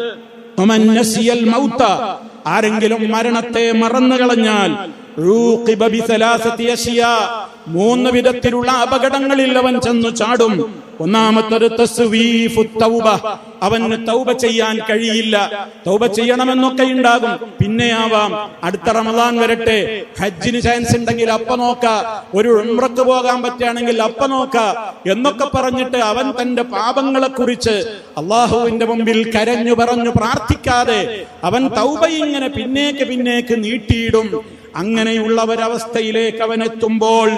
Speaker 1: ആരെങ്കിലും മരണത്തെ മറന്നു കളഞ്ഞാൽ 3 വിധത്തിലുള്ള അപകടങ്ങളിൽ അവൻ ചെന്നു ചാടും. ഒന്നാമത്തൊരു അവന് തൗബ ചെയ്യാൻ കഴിയില്ല. തൗബ ചെയ്യണമെന്നൊക്കെ ഉണ്ടാകും, പിന്നെ ആവാം, അടുത്ത റമദാൻ വരട്ടെ, ഹജ്ജിന് ചാൻസ് ഉണ്ടെങ്കിൽ അപ്പ നോക്ക, ഒരു ഉംറക്ക് പോകാൻ പറ്റുകയാണെങ്കിൽ അപ്പ നോക്ക എന്നൊക്കെ പറഞ്ഞിട്ട് അവൻ തന്റെ പാപങ്ങളെ കുറിച്ച് അള്ളാഹുവിന്റെ മുമ്പിൽ കരഞ്ഞു പറഞ്ഞു പ്രാർത്ഥിക്കാതെ അവൻ തൗബ ഇങ്ങനെ പിന്നേക്ക് നീട്ടിയിടും. അങ്ങനെയുള്ള ഒരവസ്ഥയിലേക്ക് അവൻ എത്തുമ്പോൾ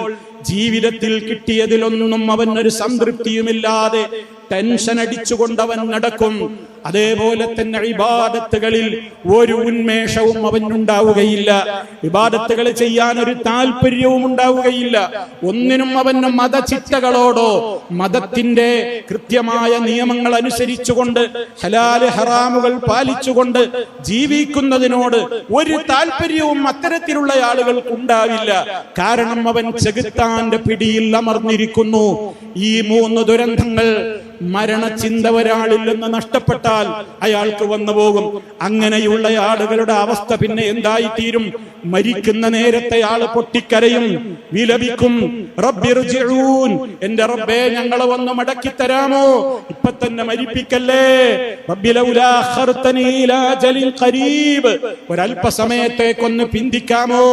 Speaker 1: ജീവിതത്തിൽ കിട്ടിയതിലൊന്നും അവനൊരു സംതൃപ്തിയുമില്ലാതെ ടെൻഷൻ അടിച്ചുകൊണ്ടവൻ നടക്കും. അതേപോലെ തന്നെ ഇബാദത്തുകളിൽ ഒരു ഉന്മേഷവും അവനുണ്ടാവുകയില്ല. ഇബാദത്തുകൾ ചെയ്യാൻ ഒരു താല്പര്യവും ഉണ്ടാവുകയില്ല. ഒന്നിനും അവന് മതചിട്ടകളോടോ മതത്തിന്റെ കൃത്യമായ നിയമങ്ങൾ അനുസരിച്ചുകൊണ്ട് ഹലാല് ഹറാമുകൾ പാലിച്ചുകൊണ്ട് ജീവിക്കുന്നതിനോട് ഒരു താല്പര്യവും അത്തരത്തിലുള്ള ആളുകൾക്ക് ഉണ്ടാവില്ല. കാരണം അവൻ ചെകുത്താന്റെ പിടിയിൽ അമർന്നിരിക്കുന്നു. ഈ 3 ദുരന്തങ്ങൾ മരണചിന്ത ഒരാളിൽ നിന്ന് നഷ്ടപ്പെട്ടാൽ അയാൾക്ക് വന്നു പോകും. അങ്ങനെയുള്ള ആളുകളുടെ അവസ്ഥ പിന്നെ എന്തായിത്തീരും? മരിക്കുന്ന നേരത്തെ ആള് പൊട്ടിക്കരയും, വിലപിക്കും, റബ്ബിർജിഊൻ, എന്റെ റബ്ബേ ഞങ്ങളെ ഒന്ന് മടക്കി തരാമോ, ഇപ്പൊ തന്നെ മരിപ്പിക്കല്ലേ, റബ്ബി ലൗലാ അഖർതനി ഇലാ അജലിൻ ഖരീബ്, ഒരല്പസമയത്തേക്കൊന്ന് പിന്തിക്കാമോ,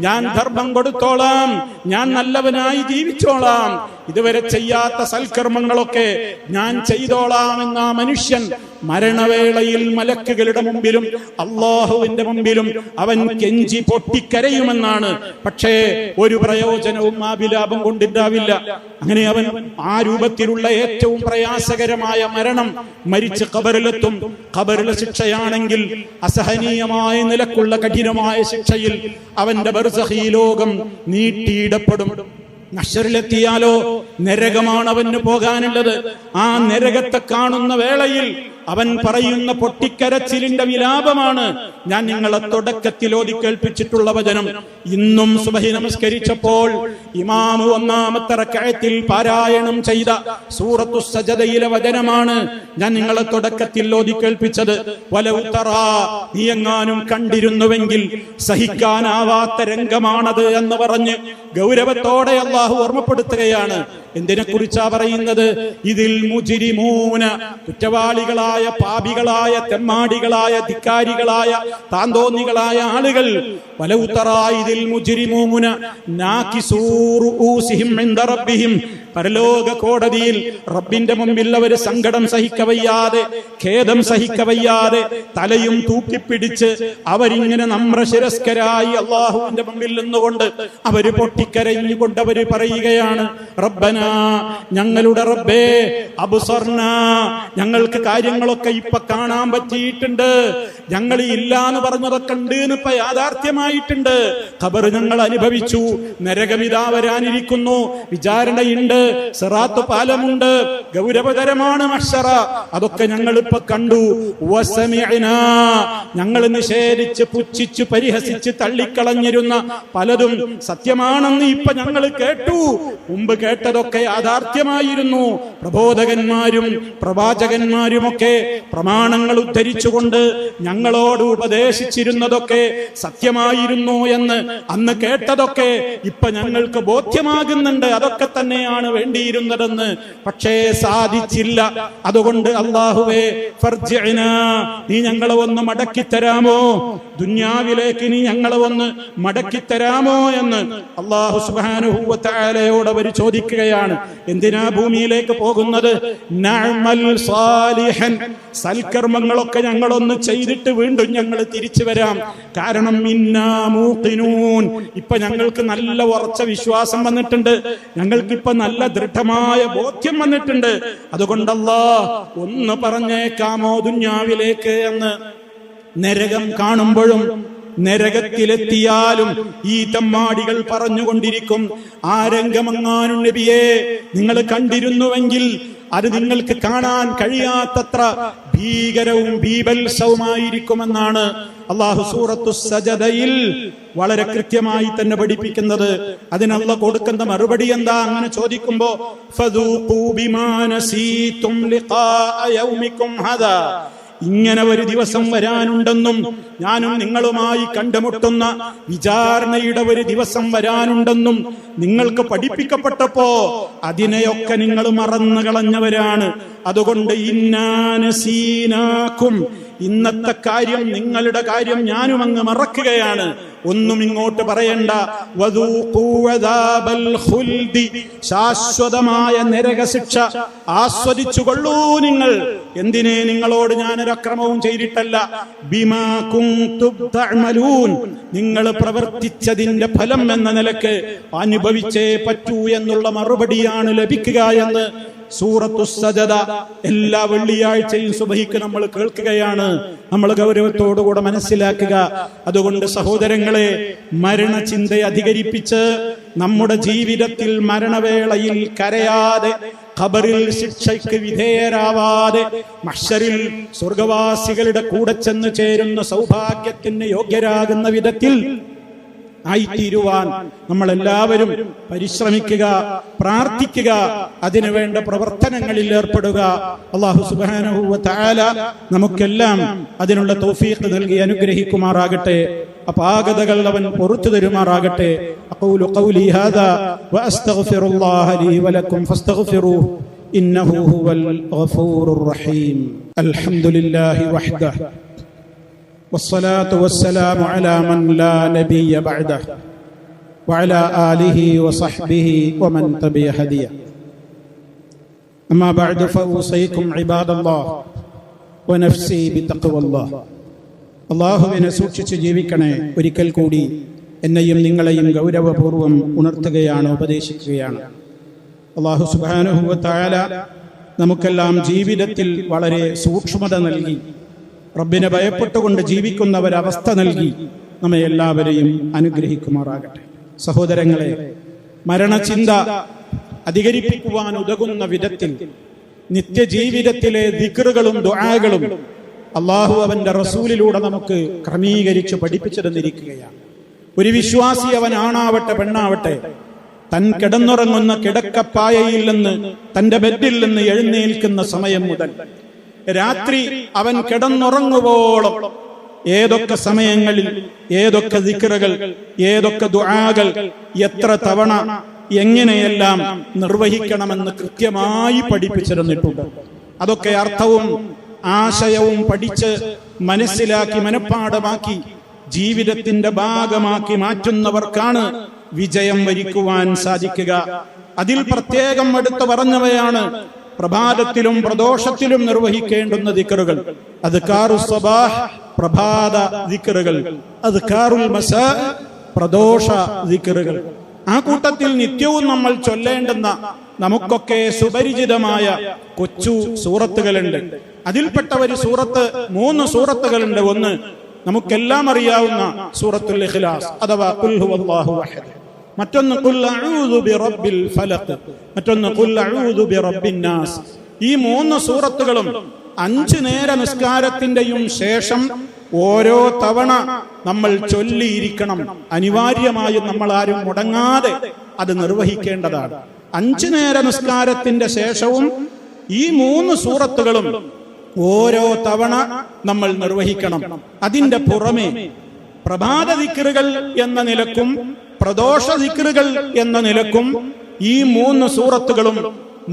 Speaker 1: ഞാൻ ധർമ്മം കൊടുത്തോളാം, ഞാൻ നല്ലവനായി ജീവിച്ചോളാം, ഇതുവരെ ചെയ്യാത്ത സൽക്കർമ്മങ്ങളൊക്കെ ഞാൻ ചെയ്തോളാം എന്ന മനുഷ്യൻ മരണവേളയിൽ മലക്കുകളുടെ മുമ്പിലും അള്ളാഹുവിന്റെ മുമ്പിലും അവൻ കെഞ്ചി പൊട്ടിക്കരയുമെന്നാണ്. പക്ഷേ ഒരു പ്രയോജനവും ആ വിലാപം കൊണ്ടുണ്ടാവില്ല. അങ്ങനെ അവൻ ആ രൂപത്തിലുള്ള ഏറ്റവും പ്രയാസകരമായ മരണം മരിച്ച് ഖബറിലെത്തും. ഖബറിലെ ശിക്ഷയാണെങ്കിൽ അസഹനീയമായ നിലക്കുള്ള കഠിനമായ ശിക്ഷയിൽ അവന്റെ ബർസഖി ലോകം നീട്ടിയിടപ്പെടും. നശ്വറിലെത്തിയാലോ നരകമാണ് അവന് പോകാനുള്ളത്. ആ നരകത്തെ കാണുന്ന വേളയിൽ അവൻ പറയുന്ന പൊട്ടിക്കരച്ചിലിന്റെ വിലാപമാണ് ഞാൻ നിങ്ങളെ തുടക്കത്തിൽ ഓതി കേൾപ്പിച്ചിട്ടുള്ള വചനം. ഇന്നും സുബഹി നമസ്കരിച്ചപ്പോൾ ഇമാമു 1-ാമത്തെ റക്അത്തിൽ പാരായണം ചെയ്ത സൂറത്തു സജദയിലെ വചനമാണ് ഞാൻ നിങ്ങളെ തുടക്കത്തിൽ ഓതി കേൾപ്പിച്ചത്. വലൗ തറാ, നീ എങ്ങാനും കണ്ടിരുന്നുവെങ്കിൽ സഹിക്കാനാവാത്ത രംഗമാണത് എന്ന് പറഞ്ഞ് ഗൗരവത്തോടെ അള്ളാഹു ഓർമ്മപ്പെടുത്തുകയാണ്. എന്തിനെ കുറിച്ചാ പറയുന്നത്? ഇതിൽ മുജ്രിമൂന, കുറ്റവാളികളായ പാപികളായ തെമ്മാടികളായ ധിക്കാരികളായ താന്തോന്നികളായ ആളുകൾ, വലൗ തറാ ഇതിൽ മുജ്രിമൂന നാകിസൂ റൂസിഹിം ഇൻദ റബ്ബിഹിം, പരലോക കോടതിയിൽ റബ്ബിന്റെ മുമ്പിൽ അവർ സങ്കടം സഹിക്കവയ്യാതെ ഖേദം സഹിക്കവയ്യാതെ തലയും തൂക്കിപ്പിടിച്ച് അവരിങ്ങനെ നമ്രശിരസ്കരായി അള്ളാഹുവിന്റെ മുമ്പിൽ നിന്നുകൊണ്ട് അവര് പൊട്ടിക്കരഞ്ഞുകൊണ്ട് അവര് പറയുകയാണ്, റബ്ബന, ഞങ്ങളുടെ റബ്ബേ, അബ്സർന, ഞങ്ങൾക്ക് കാര്യങ്ങളൊക്കെ ഇപ്പൊ കാണാൻ പറ്റിയിട്ടുണ്ട്, ഞങ്ങൾ ഇല്ല എന്ന് പറഞ്ഞതൊക്കെ ഉണ്ട് ഇപ്പൊ യാഥാർത്ഥ്യമായിട്ടുണ്ട്, ഖബർ ഞങ്ങൾ അനുഭവിച്ചു, നരകമിതാ വരാനിരിക്കുന്നു, വിചാരണയുണ്ട്, സിറാത്ത് പാലമുണ്ട്, ഗൗരവതരമാണ് മഹ്ശറ, അതൊക്കെ ഞങ്ങൾ ഇപ്പൊ കണ്ടു. വസമിഅനാ, ഞങ്ങൾ നിഷേധിച്ച് പുച്ഛിച്ച് പരിഹസിച്ച് തള്ളിക്കളഞ്ഞിരുന്ന പലതും സത്യമാണെന്ന് ഇപ്പൊ ഞങ്ങൾ കേട്ടു. മുമ്പ് കേട്ടതൊക്കെ യാഥാർത്ഥ്യമായിരുന്നു. പ്രബോധകന്മാരും പ്രവാചകന്മാരുമൊക്കെ പ്രമാണങ്ങൾ ഉദ്ധരിച്ചുകൊണ്ട് ഞങ്ങളോട് ഉപദേശിച്ചിരുന്നതൊക്കെ സത്യമായിരുന്നു എന്ന് അന്ന് കേട്ടതൊക്കെ ഇപ്പൊ ഞങ്ങൾക്ക് ബോധ്യമാകുന്നുണ്ട്. അതൊക്കെ തന്നെയാണ് വേണ്ടിയിരുന്നതെന്ന്. പക്ഷേ സാധിച്ചില്ല. അതുകൊണ്ട് അല്ലാഹുവേ, ഫർജിഅനാ, നീ ഞങ്ങളെ ഒന്ന് മടക്കിത്തരാമോ, ദുനിയാവിലേക്ക് നീ ഞങ്ങളെ ഒന്ന് മടക്കിത്തരാമോ എന്ന് അല്ലാഹു സുബ്ഹാനഹു വ തആലയോട് അവർ ചോദിക്കുകയാണ്. എന്തിനാ ഭൂമിയിലേക്ക് പോകുന്നത്? നഅമൽ സാലിഹൻ, സൽക്കർമ്മങ്ങളൊക്കെ ഞങ്ങളൊന്ന് ചെയ്തിട്ട് വീണ്ടും ഞങ്ങൾ തിരിച്ചു വരാം. കാരണം ഇന്നാ മൂഖിനൂൻ, ഇപ്പൊ ഞങ്ങൾക്ക് നല്ല ഉറച്ച വിശ്വാസം വന്നിട്ടുണ്ട്, ഞങ്ങൾക്കിപ്പൊ നല്ല ദൃഢമായ ബോധ്യം വന്നിട്ടുണ്ട്. അതുകൊണ്ടല്ലാ, ഒന്ന് പറഞ്ഞേക്കാമോ ദുനിയാവിലേക്ക് എന്ന്. നരകം കാണുമ്പോഴും നരകത്തിലെത്തിയാലും ഈ തെമ്മാടികൾ പറഞ്ഞുകൊണ്ടിരിക്കും, ആ രംഗമെങ്ങാനും നബിയെ നിങ്ങൾ കണ്ടിരുന്നുവെങ്കിൽ അത് നിങ്ങൾക്ക് കാണാൻ കഴിയാത്തത്ര ഭീകരവും ബീഭത്സവുമായിരിക്കുമെന്നാണ് അല്ലാഹു സൂറത്തു സജദയിൽ വളരെ കൃത്യമായി തന്നെ പഠിപ്പിക്കുന്നത്. അതിനല്ല കൊടുക്കുന്ന മറുപടി എന്താ? അങ്ങനെ ചോദിക്കുമ്പോ ഫദൂഖൂ ബിമാ നസീതും ലിഖാഅ യൗമികും ഹദാ, ഇങ്ങനെ ഒരു ദിവസം വരാനുണ്ടെന്നും ഞാനും നിങ്ങളുമായി കണ്ടുമുട്ടുന്ന വിചാരണയുടെ ഒരു ദിവസം വരാനുണ്ടെന്നും നിങ്ങൾക്ക് പഠിപ്പിക്കപ്പെട്ടപ്പോ അതിനെയൊക്കെ നിങ്ങൾ മറന്നു കളഞ്ഞവരാണ്. അതുകൊണ്ട് ഇന്നാ നസീനാകും, ഇന്നത്തെ കാര്യം, നിങ്ങളുടെ കാര്യം ഞാനും അങ്ങ് മറക്കുകയാണ്. ഒന്നും ഇങ്ങോട്ട് പറയണ്ട. വദൂഖൂ അദാബൽ ഖുൽദി, ശാശ്വതമായ നരകശിക്ഷ ആസ്വദിച്ചുകൊള്ളൂ നിങ്ങൾ. എന്തിനെ? നിങ്ങളോട് ഞാനൊരു അക്രമവും ചെയ്തിട്ടല്ല. ബിമാ കുൻതും തഅമലൂൻ, നിങ്ങൾ പ്രവർത്തിച്ചതിന്റെ ഫലം എന്ന നിലക്ക് അനുഭവിച്ചേ പറ്റൂ എന്നുള്ള മറുപടിയാണ് ലഭിക്കുക എന്ന് സൂറത്തു സജദ എല്ലാ വെള്ളിയാഴ്ചയും സുബഹിക്ക് നമ്മൾ കേൾക്കുകയാണ്. നമ്മൾ ഗൗരവത്തോടുകൂടെ മനസ്സിലാക്കുക. അതുകൊണ്ട് സഹോദരങ്ങളെ, മരണചിന്ത അധികരിപ്പിച്ച് നമ്മുടെ ജീവിതത്തിൽ മരണവേളയിൽ കരയാതെ, ഖബറിൽ ശിക്ഷയ്ക്ക് വിധേയരാവാതെ, മഹ്ശറിൽ സ്വർഗവാസികളുടെ കൂടെ ചെന്ന് ചേരുന്ന സൗഭാഗ്യത്തിന് യോഗ്യരാകുന്ന വിധത്തിൽ ആയിത്തീരുവാൻ നമ്മൾ എല്ലാവരും പരിശ്രമിക്കുക, പ്രാർത്ഥിക്കുക, അതിനുവേണ്ട പ്രവർത്തനങ്ങളിൽ ഏർപ്പെടുക. അല്ലാഹു സുബ്ഹാനഹു വ തആല നമുക്കെല്ലാം അതിനുള്ള തൗഫീഖ് നൽകി അനുഗ്രഹിക്കുമാറാകട്ടെ. അപാകതകൾ അവൻ പുറത്തു തരുമാറാകട്ടെ. അഖൂലു ഖൗലി ഹാദാ വ അസ്തഗ്ഫിറുല്ലാഹ ലീ വലക്കും ഫസ്തഗ്ഫിറൂഹു ഇന്നഹു ഹുവൽ ഗഫൂറുർ റഹീം. അൽഹംദുലില്ലാഹി വഹ്ദഹു والصلاة والسلام على من لا نبي بعده وعلى آله وصحبه ومن تبع هديه. أما بعد فأوصيكم عباد الله ونفسي بتقوى الله. അല്ലാഹുവിനെ സൂക്ഷിച്ച് ജീവിക്കണേ. ഒരിക്കൽ കൂടി എന്നെയും നിങ്ങളെയും ഗൗരവപൂർവ്വം ഉണർത്തുകയാണ്, ഉപദേശിക്കുകയാണ്. അല്ലാഹു സുബ്ഹാനഹു വ തആല നമുക്കെല്ലാം ജീവിതത്തിൽ വളരെ സൂക്ഷ്മത നൽകി, റബ്ബിനെ ഭയപ്പെട്ടുകൊണ്ട് ജീവിക്കുന്ന ഒരവസ്ഥ നൽകി നമ്മെ എല്ലാവരെയും അനുഗ്രഹിക്കുമാറാകട്ടെ. സഹോദരങ്ങളെ, മരണചിന്ത അധികരിപ്പിക്കുവാൻ ഉതകുന്ന വിധത്തിൽ നിത്യജീവിതത്തിലെ ദിക്റുകളും ദുആകളും അല്ലാഹു അവന്റെ റസൂലിലൂടെ നമുക്ക് ക്രമീകരിച്ച് പഠിപ്പിച്ചു തന്നിരിക്കുകയാണ്. ഒരു വിശ്വാസി, അവൻ ആണാവട്ടെ പെണ്ണാവട്ടെ, തൻ കിടന്നുറങ്ങുന്ന കിടക്കപ്പായയിൽ നിന്ന്, തന്റെ ബെഡിൽ നിന്ന് എഴുന്നേൽക്കുന്ന സമയം മുതൽ രാത്രി അവൻ കിടന്നുറങ്ങുവോളം ഏതൊക്കെ സമയങ്ങളിൽ ഏതൊക്കെ ദിക്റുകൾ, ഏതൊക്കെ ദുആകൾ, എത്ര തവണ, എങ്ങനെയെല്ലാം നിർവഹിക്കണമെന്ന് കൃത്യമായി പഠിപ്പിച്ചിരുന്നിട്ടുണ്ട്. അതൊക്കെ അർത്ഥവും ആശയവും പഠിച്ച് മനസ്സിലാക്കി മനഃപ്പാഠമാക്കി ജീവിതത്തിന്റെ ഭാഗമാക്കി മാറ്റുന്നവർക്കാണ് വിജയം വരിക്കുവാൻ സാധിക്കുക. അതിൽ പ്രത്യേകം എടുത്തു പറഞ്ഞവയാണ് പ്രഭാതത്തിലും പ്രദോഷത്തിലും നിർവഹിക്കേണ്ടുന്ന ദിക്റുകൾ. അദ്കാറുസ് സബാഹ്, പ്രഭാത ദിക്റുകൾ. അദ്കാറുൽ മസാ, പ്രദോഷ ദിക്റുകൾ. ആ കൂട്ടത്തിൽ നിത്യവും നമ്മൾ ചൊല്ലേണ്ടുന്ന, നമുക്കൊക്കെ സുപരിചിതമായ കൊച്ചു സൂറത്തുകളുണ്ട്. അതിൽപ്പെട്ട ഒരു സൂറത്ത്, 3 സൂറത്തുകളുണ്ട്. ഒന്ന് നമുക്കെല്ലാം അറിയാവുന്ന സൂറത്തുൽ ഇഖ്ലാസ് അഥവാ ഖുൽ ഹുവല്ലാഹു അഹദ്. മറ്റൊന്ന് ഖുൽ അഊദു ബിറബ്ബിൽ ഫലഖ്, മറ്റൊന്ന് ഖുൽ അഊദു ബിറബ്ബിൻ നാസ്. ഈ 3 സൂറത്തുകളും 5 നേര നിസ്കാരത്തിന്റെയും ശേഷം ഓരോ തവണ നമ്മൾ ചൊല്ലിയിരിക്കണം. അനിവാര്യമായും നമ്മൾ ആരും മുടങ്ങാതെ അത് നിർവഹിക്കേണ്ടതാണ്. 5 നേര നിസ്കാരത്തിന്റെ ശേഷവും ഈ 3 സൂറത്തുകളും ഓരോ തവണ നമ്മൾ നിർവഹിക്കണം. അതിന്റെ പുറമെ പ്രഭാത ദിക്റുകൾ എന്ന നിലക്കും പ്രദോഷ ദിക്റുകൾ എന്ന നിലക്കും ഈ 3 സൂറത്തുകളും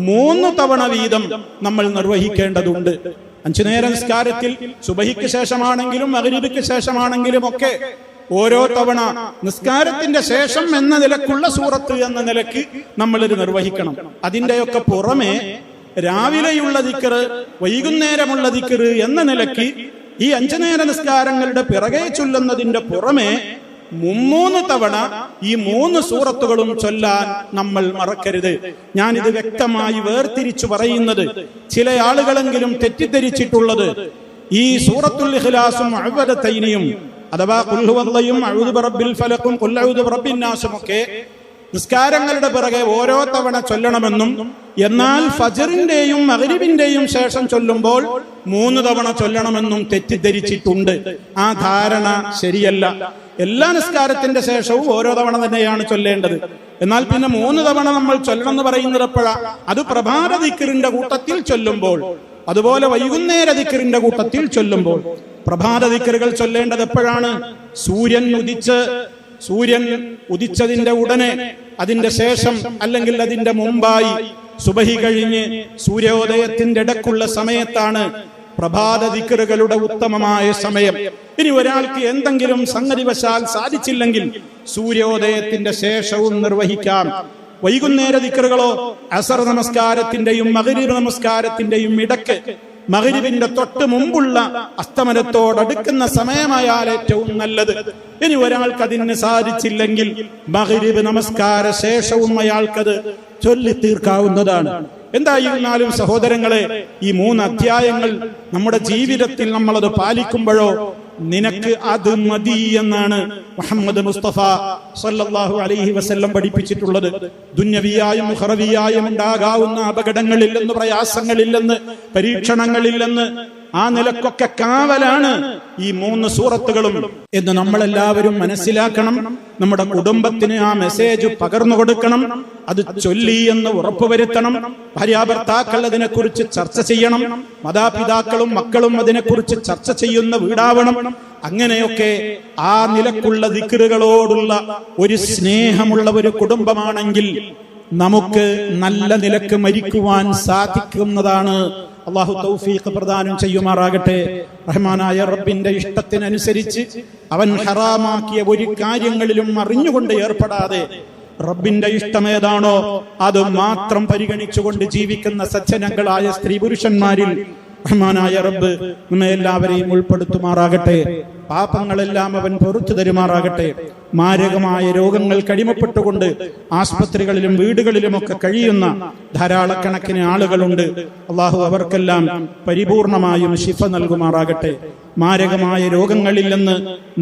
Speaker 1: 3 തവണ വീതം നമ്മൾ നിർവഹിക്കേണ്ടതുണ്ട്. 5 നേര നിസ്കാരത്തിൽ സുബഹിക്ക് ശേഷമാണെങ്കിലും മഗ്രിബിക്ക് ശേഷമാണെങ്കിലും ഒക്കെ ഓരോ തവണ നിസ്കാരത്തിന്റെ ശേഷം എന്ന നിലക്കുള്ള സൂറത്ത് എന്ന നിലക്ക് നമ്മൾ ഇത് നിർവഹിക്കണം. അതിന്റെയൊക്കെ പുറമെ രാവിലെയുള്ള ദിക്റ്, വൈകുന്നേരമുള്ള ദിക്റ് എന്ന നിലയ്ക്ക് ഈ 5 നേര നിസ്കാരങ്ങളുടെ പിറകെ ചൊല്ലുന്നതിന്റെ പുറമെ 3 തവണ ഈ 3 സൂറത്തുകളും ചൊല്ലാൻ നമ്മൾ മറക്കരുത്. ഞാനിത് വ്യക്തമായി വേർതിരിച്ചു പറയുന്നത്, ചില ആളുകളെങ്കിലും തെറ്റിദ്ധരിച്ചിട്ടുള്ളത് ഈ സൂറത്തുൽ ഇഖ്ലാസും മുഅവ്വദതൈനിയും അഥവാ ഖുൽ ഹുവല്ലയും അഊദു ബിറബ്ബിൽ ഫലഖും ഖുൽ അഊദു ബിറബ്ബിൻ നാസും ഒക്കെ നിസ്കാരങ്ങളുടെ പിറകെ ഓരോ തവണ ചൊല്ലണമെന്നും എന്നാൽ ഫജ്റിന്റെയും മഗ്രിബിന്റെയും ശേഷം ചൊല്ലുമ്പോൾ 3 തവണ ചൊല്ലണമെന്നും തെറ്റിദ്ധരിച്ചിട്ടുണ്ട്. ആ ധാരണ ശരിയല്ല. എല്ലാ നിസ്കാരത്തിന്റെ ശേഷവും ഓരോ തവണ തന്നെയാണ് ചൊല്ലേണ്ടത്. എന്നാൽ പിന്നെ 3 തവണ നമ്മൾ ചൊല്ലണം എന്ന് പറയുന്നത് എപ്പോഴാണ്? അത് പ്രഭാത ദിക്റിന്റെ കൂട്ടത്തിൽ ചൊല്ലുമ്പോൾ, അതുപോലെ വൈകുന്നേര ദിക്റിന്റെ കൂട്ടത്തിൽ ചൊല്ലുമ്പോൾ. പ്രഭാത ദിക്റുകൾ ചൊല്ലേണ്ടത് എപ്പോഴാണ്? സൂര്യൻ ഉദിച്ചതിന്റെ ഉടനെ, അതിന്റെ ശേഷം, അല്ലെങ്കിൽ അതിന്റെ മുമ്പായി, സുബഹി കഴിഞ്ഞ് സൂര്യോദയത്തിന്റെ ഇടക്കുള്ള സമയത്താണ് പ്രഭാത ദിക്റുകളുടെ ഉത്തമമായ സമയം. ഇനി ഒരാൾക്ക് എന്തെങ്കിലും സംഗതിവശാൽ സാധിച്ചില്ലെങ്കിൽ സൂര്യോദയത്തിന്റെ ശേഷവും നിർവഹിക്കാം. വൈകുന്നേര ദിക്റുകളോ അസർ നമസ്കാരത്തിന്റെയും മഗ്രിബ് നമസ്കാരത്തിന്റെയും ഇടക്ക്, മഗ്രിബിന്റെ തൊട്ട് മുമ്പുള്ള അസ്തമനത്തോടടുക്കുന്ന സമയമായാൽ ഏറ്റവും നല്ലത്. ഇനി ഒരാൾക്ക് അതിന് സാധിച്ചില്ലെങ്കിൽ മഗ്രിബ് നമസ്കാര ശേഷവും അയാൾക്കത് ചൊല്ലി തീർക്കാവുന്നതാണ്. എന്തായിരുന്നാലും സഹോദരങ്ങളെ, ഈ 3 അധ്യായങ്ങൾ നമ്മുടെ ജീവിതത്തിൽ നമ്മളത് പാലിക്കുമ്പോഴോ നിനക്ക് അത് മതി എന്നാണ് മുഹമ്മദ് മുസ്തഫ സല്ലല്ലാഹു അലൈഹി വസല്ലം പഠിപ്പിച്ചിട്ടുള്ളത്. ദുന്യവിയായും ഉഖറവിയായും ഉണ്ടാകാവുന്ന അപകടങ്ങളില്ലെന്ന്, പ്രയാസങ്ങളില്ലെന്ന്, പരീക്ഷണങ്ങളില്ലെന്ന്, ആ നിലക്കൊക്കെ കാവലാണ് ഈ 3 സൂറത്തുകളും എന്ന് നമ്മളെല്ലാവരും മനസ്സിലാക്കണം. നമ്മുടെ കുടുംബത്തിന് ആ മെസ്സേജ് പകർന്നു കൊടുക്കണം. അത് ചൊല്ലി എന്ന് ഉറപ്പുവരുത്തണം. ഭാര്യാഭർത്താക്കൾ അതിനെക്കുറിച്ച് ചർച്ച ചെയ്യണം. മാതാപിതാക്കളും മക്കളും അതിനെക്കുറിച്ച് ചർച്ച ചെയ്യുന്ന വീടാവണം. അങ്ങനെയൊക്കെ ആ നിലക്കുള്ള ദിക്റുകളോടുള്ള ഒരു സ്നേഹമുള്ള ഒരു കുടുംബമാണെങ്കിൽ നമുക്ക് നല്ല നിലക്ക് മരിക്കുവാൻ സാധിക്കുന്നതാണ്. അല്ലാഹു തൗഫീഖ് പ്രദാനം ചെയ്യുമാറാകട്ടെ. റഹ്മാനായ റബ്ബിന്റെ ഇഷ്ടത്തിനനുസരിച്ച് അവൻ ഹറാമാക്കിയ ഒരു കാര്യങ്ങളിലും അറിഞ്ഞുകൊണ്ട് ഏർപ്പെടാതെ റബ്ബിന്റെ ഇഷ്ടമേതാണോ അത് മാത്രം പരിഗണിച്ചുകൊണ്ട് ജീവിക്കുന്ന സജ്ജനങ്ങളായ സ്ത്രീ പുരുഷന്മാരിൽ റഹ്മാനായ റബ്ബ് നമ്മെ എല്ലാവരെയും ഉൾപ്പെടുത്തുമാറാകട്ടെ. പാപങ്ങളെല്ലാം അവൻ പൊറുത്തു തരുമാറാകട്ടെ. മാരകമായ രോഗങ്ങൾ കടിമപ്പെട്ടുകൊണ്ട് ആസ്പത്രികളിലും വീടുകളിലുമൊക്കെ കഴിയുന്ന ധാരാളക്കണക്കിന് ആളുകളുണ്ട്. അള്ളാഹു അവർക്കെല്ലാം പരിപൂർണമായും ശിഫ നൽകുമാറാകട്ടെ. മാരകമായ രോഗങ്ങളിൽ നിന്ന്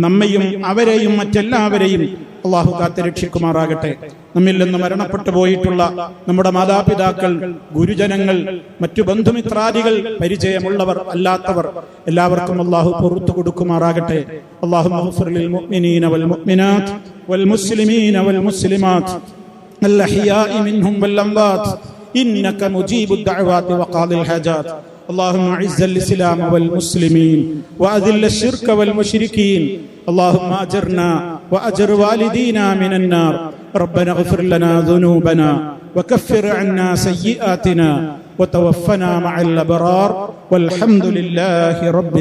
Speaker 1: നമ്മയും അവരെയും മറ്റെല്ലാവരെയും അള്ളാഹു കാത്തുരക്ഷിക്കുമാറാകട്ടെ. നമ്മിൽ നിന്ന് മരണപ്പെട്ടു പോയിട്ടുള്ള നമ്മുടെ മാതാപിതാക്കൾ, ഗുരുജനങ്ങൾ, മറ്റു ബന്ധുമിത്രാദികൾ, പരിചയമുള്ളവർ അല്ലാത്തവർ എല്ലാവർക്കും അള്ളാഹു പുറത്തു കൊടുക്കുമാറാകട്ടെ. അല്ലാഹുമ്മ ഗ്ഫിർ ലിൽ മുഅ്മിനീന വൽ മുഅ്മിനാത്ത് വൽ മുസ്ലിമീന വൽ മുസ്ലിമാത്ത് അൽ അഹ്യാഇ മിൻഹും വൽ അംവാത്ത് ഇന്നക മുജീബുദ് ദഅവാതി വഖാദിൽ ഹാജാത്ത്. اللهم اعز الاسلام والمسلمين واذل الشرك والمشركين. اللهم اجرنا واجر والدينا من النار. ربنا اغفر لنا ذنوبنا وكفر عنا سيئاتنا وتوفنا مع الابرار والحمد لله رب